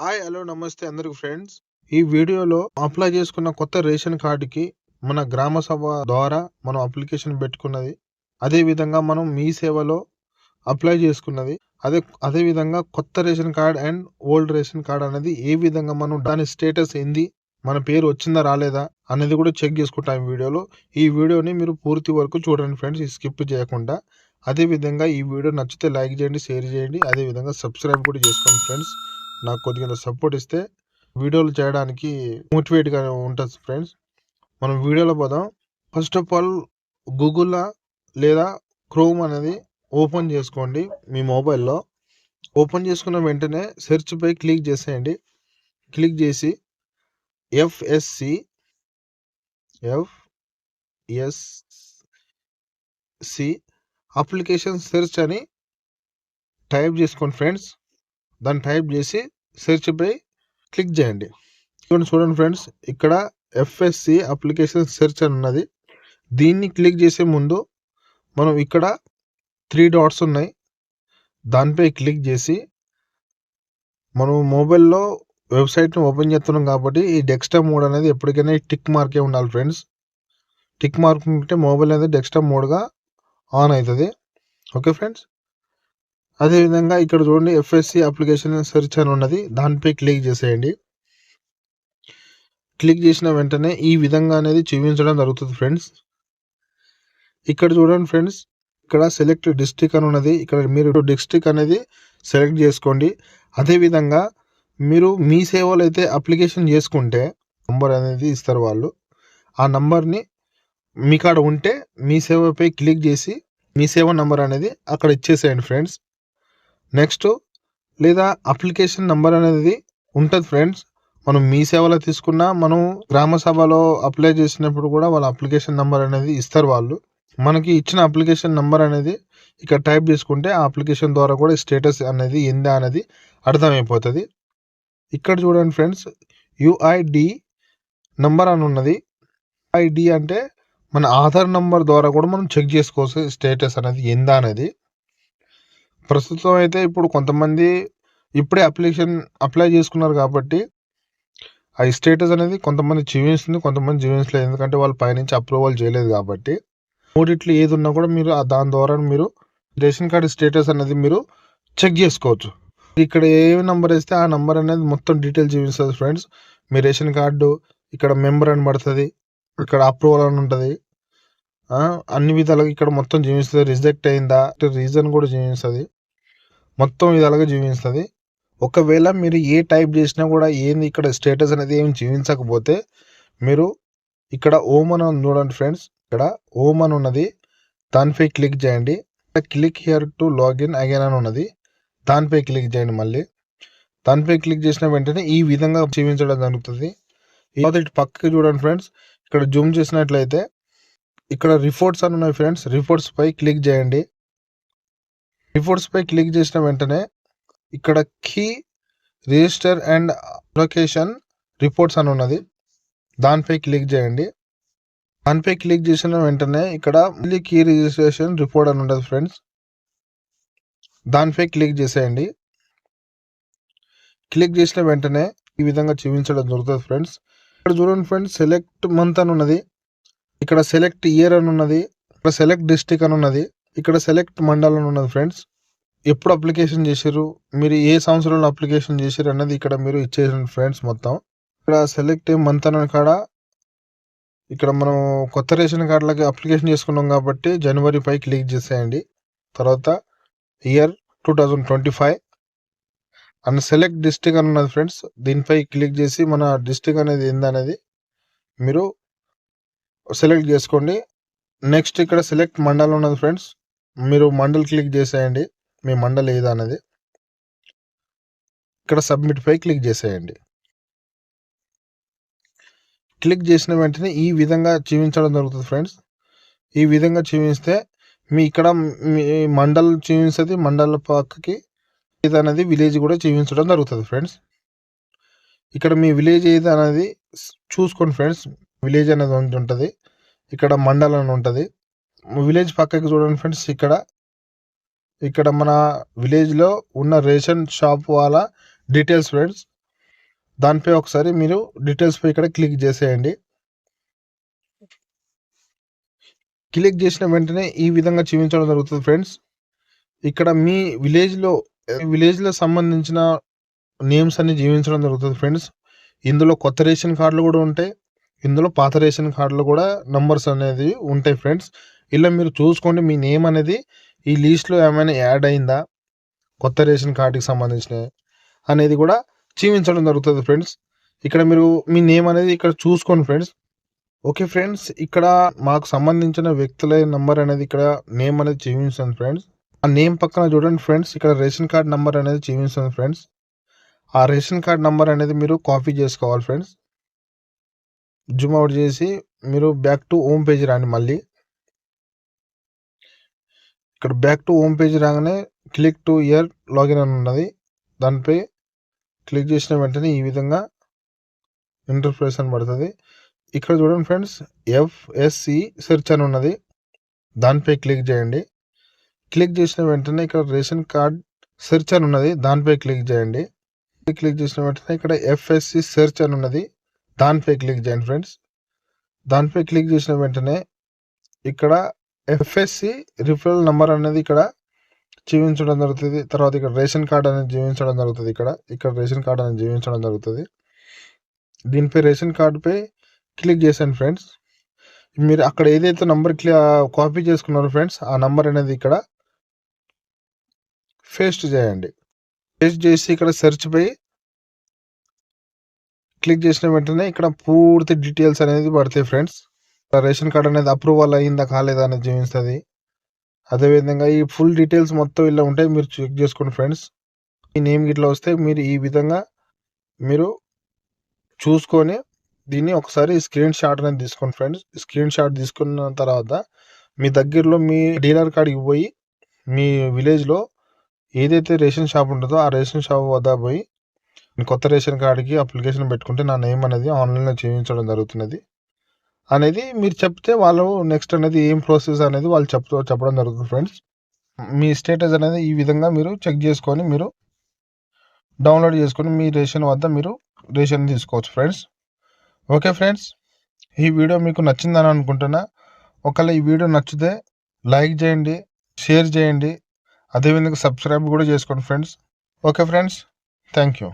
Hi hello నమస్తే అందరికి friends. ఈ వీడియోలో అప్లై చేసుకున్న కొత్త రేషన్ కార్డుకి మన గ్రామ సభ ద్వారా మనం అప్లికేషన్ పెట్టుకున్నది, అదే విధంగా మనం మీ సేవలో అప్లై చేసుకున్నది, అదే విధంగా కొత్త ration card and old ration card అనేది ఏ విధంగా మనం దాని స్టేటస్ ఏంది, మన పేరు వచ్చిందా రాలేదా అనేది కూడా చెక్ చేసుకుంటాం ఈ వీడియోలో. ఈ వీడియోని మీరు పూర్తి వరకు చూడండి ఫ్రెండ్స్, స్కిప్ చేయకుండా. అదే విధంగా ఈ వీడియో నచ్చితే లైక్ చేయండి, షేర్ చేయండి, అదే విధంగా సబ్స్క్రైబ్ కూడా చేసుకోండి ఫ్రెండ్స్. నాకు కొద్దిగా సపోర్ట్ ఇస్తే వీడియోలు చేయడానికి మోటివేట్గా ఉంటుంది ఫ్రెండ్స్. మనం వీడియోలో పోదాం. ఫస్ట్ ఆఫ్ ఆల్ గూగుల్లో లేదా క్రోమ్ అనేది ఓపెన్ చేసుకోండి. మీ మొబైల్లో ఓపెన్ చేసుకున్న వెంటనే సెర్చ్ పై క్లిక్ చేసేయండి. క్లిక్ చేసి ఎఫ్ఎస్సి అప్లికేషన్ సెర్చ్ అని టైప్ చేసుకోండి ఫ్రెండ్స్. దాన్ని టైప్ చేసి సెర్చ్ పై క్లిక్ చేయండి. చూడండి ఫ్రెండ్స్, ఇక్కడ ఎఫ్ఎస్సి అప్లికేషన్ సెర్చ్ అని ఉన్నది. దీన్ని క్లిక్ చేసే ముందు మనం ఇక్కడ 3 డాట్స్ ఉన్నాయి, దానిపై క్లిక్ చేసి మనం మొబైల్లో వెబ్సైట్ని ఓపెన్ చేస్తున్నాం కాబట్టి ఈ డెస్క్టాప్ మోడ్ అనేది ఎప్పటికైనా టిక్ మార్కే ఉండాలి ఫ్రెండ్స్. టిక్ మార్క్ ఉంటే మొబైల్ అనేది డెస్క్టాప్ మోడ్గా ఆన్ అవుతుంది. Okay friends. అదేవిధంగా ఇక్కడ చూడండి ఎఫ్ఎస్సి అప్లికేషన్ సెర్చ్ అని ఉన్నది, దానిపై క్లిక్ చేసేయండి. క్లిక్ చేసిన వెంటనే ఈ విధంగా అనేది చూపించడం జరుగుతుంది ఫ్రెండ్స్. ఇక్కడ చూడండి ఫ్రెండ్స్, ఇక్కడ సెలెక్ట్ డిస్ట్రిక్ట్ అని ఉన్నది. ఇక్కడ మీరు డిస్ట్రిక్ట్ అనేది సెలెక్ట్ చేసుకోండి. అదేవిధంగా మీరు మీ సేవలో అయితే అప్లికేషన్ చేసుకుంటే నంబర్ అనేది ఇస్తారు వాళ్ళు. ఆ నంబర్ని మీ కాడ ఉంటే మీ సేవపై క్లిక్ చేసి మీ సేవ నంబర్ అనేది అక్కడ ఇచ్చేసేయండి ఫ్రెండ్స్. నెక్స్ట్ లేదా అప్లికేషన్ నంబర్ అనేది ఉంటుంది ఫ్రెండ్స్. మనం మీ సేవలో తీసుకున్నా, మనం గ్రామ సభలో అప్లై చేసినప్పుడు కూడా వాళ్ళ అప్లికేషన్ నెంబర్ అనేది ఇస్తారు వాళ్ళు. మనకి ఇచ్చిన అప్లికేషన్ నెంబర్ అనేది ఇక్కడ టైప్ చేసుకుంటే ఆ అప్లికేషన్ ద్వారా కూడా స్టేటస్ అనేది ఏందా అనేది అర్థమైపోతుంది. ఇక్కడ చూడండి ఫ్రెండ్స్, యుఐడి నంబర్ అని ఉన్నది. యుఐడి అంటే మన ఆధార్ నంబర్ ద్వారా కూడా మనం చెక్ చేసుకోవచ్చు స్టేటస్ అనేది ఏందా అనేది. ప్రస్తుతం అయితే ఇప్పుడు కొంతమంది ఇప్పుడే అప్లై చేసుకున్నారు కాబట్టి ఆ స్టేటస్ అనేది కొంతమంది చూపిస్తుంది, కొంతమంది చూపించలేదు. ఎందుకంటే వాళ్ళు పైనుంచి అప్రూవల్ చేయలేదు కాబట్టి. మూడిట్లు ఏది ఉన్నా కూడా మీరు దాని ద్వారా మీరు రేషన్ కార్డు స్టేటస్ అనేది మీరు చెక్ చేసుకోవచ్చు. ఇక్కడ ఏ నెంబర్ వేస్తే ఆ నెంబర్ అనేది మొత్తం డీటెయిల్ చూపిస్తుంది ఫ్రెండ్స్. మీ రేషన్ కార్డు ఇక్కడ మెంబర్ అని పడుతుంది, ఇక్కడ అప్రూవల్ అని ఉంటుంది, అన్ని విధాలుగా ఇక్కడ మొత్తం చూపిస్తుంది. రిజెక్ట్ అయిందా రీజన్ కూడా చూపిస్తుంది, మొత్తం విధాలుగా చూపిస్తుంది. ఒకవేళ మీరు ఏ టైప్ చేసినా కూడా ఏంది ఇక్కడ స్టేటస్ అనేది ఏమి చూపించకపోతే మీరు ఇక్కడ ఓమ్ అని చూడండి ఫ్రెండ్స్, ఇక్కడ ఓమ్ అని ఉన్నది, దానిపై క్లిక్ చేయండి. Click here to login again అని ఉన్నది, దానిపై క్లిక్ చేయండి. మళ్ళీ దానిపై క్లిక్ చేసిన వెంటనే ఈ విధంగా చూపించడం జరుగుతుంది. ఇటు పక్కకి చూడండి ఫ్రెండ్స్, ఇక్కడ జూమ్ చేసినట్లయితే ఇక్కడ రిపోర్ట్స్ అని ఉన్నాయి ఫ్రెండ్స్. రిపోర్ట్స్ పై క్లిక్ చేయండి. రిపోర్ట్స్ పై క్లిక్ చేసిన వెంటనే ఇక్కడ key register and allocation reports అని ఉన్నది, దానిపై క్లిక్ చేయండి. దానిపై క్లిక్ చేసిన వెంటనే ఇక్కడ మళ్ళీ కీ రిజిస్ట్రేషన్ రిపోర్ట్ అని ఉంటుంది ఫ్రెండ్స్, దానిపై క్లిక్ చేసేయండి. క్లిక్ చేసిన వెంటనే ఈ విధంగా చూపించడం జరుగుతుంది ఫ్రెండ్స్. ఇక్కడ చూడండి ఫ్రెండ్స్, సెలెక్ట్ మంత్ అని ఉన్నది, ఇక్కడ సెలెక్ట్ ఇయర్ అని ఉన్నది, ఇక్కడ సెలెక్ట్ డిస్ట్రిక్ట్ అని ఉన్నది, ఇక్కడ సెలెక్ట్ మండల్ అని ఉన్నది ఫ్రెండ్స్. ఎప్పుడు అప్లికేషన్ చేసారు, మీరు ఏ సంవత్సరంలో అప్లికేషన్ చేసారు అన్నది ఇక్కడ మీరు ఇచ్చేసారు ఫ్రెండ్స్. మొత్తం ఇక్కడ సెలెక్ట్ మంత్ అనే కాడ ఇక్కడ మనం కొత్త రేషన్ కార్డులకి అప్లికేషన్ చేసుకున్నాం కాబట్టి జనవరి పై క్లిక్ చేసేయండి. తర్వాత ఇయర్ 2025 అండ్ సెలెక్ట్ డిస్ట్రిక్ట్ అని ఉన్నది ఫ్రెండ్స్, దీనిపై క్లిక్ చేసి మన డిస్ట్రిక్ట్ అనేది ఏందనేది మీరు సెలెక్ట్ చేసుకోండి. నెక్స్ట్ ఇక్కడ సెలెక్ట్ మండల్ ఉన్నది ఫ్రెండ్స్, మీరు మండల్ క్లిక్ చేసేయండి, మీ మండల్ ఏదా అనేది. ఇక్కడ సబ్మిట్ పై క్లిక్ చేసేయండి. క్లిక్ చేసిన వెంటనే ఈ విధంగా చూపించడం జరుగుతుంది ఫ్రెండ్స్. ఈ విధంగా చూపిస్తే మీ ఇక్కడ మీ మండల్ చూపిస్తుంది, మండల పక్కకి ఇది అనేది విలేజ్ కూడా చూపించడం జరుగుతుంది ఫ్రెండ్స్. ఇక్కడ మీ విలేజ్ ఏది అనేది చూసుకోండి ఫ్రెండ్స్. విలేజ్ అనేది ఉంటుంది, ఇక్కడ మండలం అని ఉంటుంది. విలేజ్ పక్కకి చూడండి ఫ్రెండ్స్, ఇక్కడ మన విలేజ్లో ఉన్న రేషన్ షాప్ వాళ్ళ డీటెయిల్స్ ఫ్రెండ్స్. దానిపై ఒకసారి మీరు డీటెయిల్స్పై ఇక్కడ క్లిక్ చేసేయండి. క్లిక్ చేసిన వెంటనే ఈ విధంగా చూపించడం జరుగుతుంది ఫ్రెండ్స్. ఇక్కడ మీ విలేజ్లో సంబంధించిన నేమ్స్ అన్ని జీవించడం జరుగుతుంది ఫ్రెండ్స్. ఇందులో కొత్త రేషన్ కార్డులు కూడా ఉంటాయి, ఇందులో పాత రేషన్ కార్డులు కూడా నంబర్స్ అనేది ఉంటాయి ఫ్రెండ్స్. ఇలా మీరు చూసుకోండి మీ నేమ్ అనేది ఈ లిస్ట్లో ఏమైనా యాడ్ అయిందా, కొత్త రేషన్ కార్డుకి సంబంధించిన అనేది కూడా చూపించడం జరుగుతుంది ఫ్రెండ్స్. ఇక్కడ మీరు మీ నేమ్ అనేది ఇక్కడ చూసుకోండి ఫ్రెండ్స్. ఓకే ఫ్రెండ్స్, ఇక్కడ మాకు సంబంధించిన వ్యక్తుల నంబర్ అనేది ఇక్కడ నేమ్ అనేది చూపిస్తుంది ఫ్రెండ్స్. ఆ నేమ్ పక్కన చూడండి ఫ్రెండ్స్, ఇక్కడ రేషన్ కార్డ్ నంబర్ అనేది చూపిస్తుంది ఫ్రెండ్స్. ఆ రేషన్ కార్డ్ నంబర్ అనేది మీరు కాపీ చేసుకోవాలి ఫ్రెండ్స్. జూమ్ అవుట్ చేసి మీరు బ్యాక్ టు హోమ్ పేజ్ రాండి. మళ్ళీ ఇక్కడ బ్యాక్ టు హోమ్ పేజ్ రాగానే క్లిక్ టు ఇయర్ లాగిన్ అని ఉన్నది, దానిపై క్లిక్ చేసిన వెంటనే ఈ విధంగా ఇంటర్ఫేస్ అని పడుతుంది. ఇక్కడ చూడండి ఫ్రెండ్స్, FSC సెర్చ్ అని ఉన్నది, దానిపై క్లిక్ చేయండి. క్లిక్ చేసిన వెంటనే ఇక్కడ రేషన్ కార్డ్ సెర్చ్ అని ఉన్నది, దానిపై క్లిక్ చేయండి. క్లిక్ చేసిన వెంటనే ఇక్కడ FSC సెర్చ్ అని ఉన్నది, దానిపై క్లిక్ చేయండి ఫ్రెండ్స్. దానిపై క్లిక్ చేసిన వెంటనే ఇక్కడ FSC రిఫరల్ నెంబర్ అనేది ఇక్కడ చూపించడం జరుగుతుంది. తర్వాత ఇక్కడ రేషన్ కార్డ్ అనేది చూపించడం జరుగుతుంది. ఇక్కడ రేషన్ కార్డ్ అనేది చూపించడం జరుగుతుంది. దీనిపై రేషన్ కార్డుపై క్లిక్ చేశాను ఫ్రెండ్స్. మీరు అక్కడ ఏదైతే నంబర్ కాపీ చేసుకున్నారో ఫ్రెండ్స్, ఆ నంబర్ అనేది ఇక్కడ పేస్ట్ చేయండి. పేస్ట్ చేసి ఇక్కడ సెర్చ్ పై క్లిక్ చేసిన వెంటనే ఇక్కడ పూర్తి డీటెయిల్స్ అనేది పడతాయి ఫ్రెండ్స్. రేషన్ కార్డ్ అనేది అప్రూవల్ అయిందా కాలేదా అనేది చూపిస్తుంది. అదేవిధంగా ఈ ఫుల్ డీటెయిల్స్ మొత్తం ఇలా ఉంటాయి, మీరు చెక్ చేసుకోండి ఫ్రెండ్స్. ఈ నేమ్ గిట్లా వస్తే మీరు ఈ విధంగా మీరు చూసుకొని దీన్ని ఒకసారి స్క్రీన్ షాట్ అనేది తీసుకోండి ఫ్రెండ్స్. స్క్రీన్ షాట్ తీసుకున్న తర్వాత మీ దగ్గరలో మీ డీలర్ కాడికి పోయి మీ విలేజ్లో ఏదైతే రేషన్ షాప్ ఉంటుందో ఆ రేషన్ షాప్ వద్ద పోయి కొత్త రేషన్ కార్డుకి అప్లికేషన్ పెట్టుకుంటే నా నేమ్ అనేది ఆన్లైన్లో చేయించడం జరుగుతున్నది అనేది మీరు చెప్తే వాళ్ళు నెక్స్ట్ అనేది ఏం ప్రాసెస్ అనేది వాళ్ళు చెప్పడం జరుగుతుంది ఫ్రెండ్స్. మీ స్టేటస్ అనేది ఈ విధంగా మీరు చెక్ చేసుకొని మీరు డౌన్లోడ్ చేసుకొని మీ రేషన్ వద్ద మీరు రేషన్ తీసుకోవచ్చు ఫ్రెండ్స్. ఓకే ఫ్రెండ్స్, ఈ వీడియో మీకు నచ్చిందని అనుకుంటున్నా. ఒకవేళ ఈ వీడియో నచ్చితే లైక్ చేయండి, షేర్ చేయండి, అదేవిధంగా సబ్స్క్రైబ్ కూడా చేసుకోండి friends. Okay friends, thank you.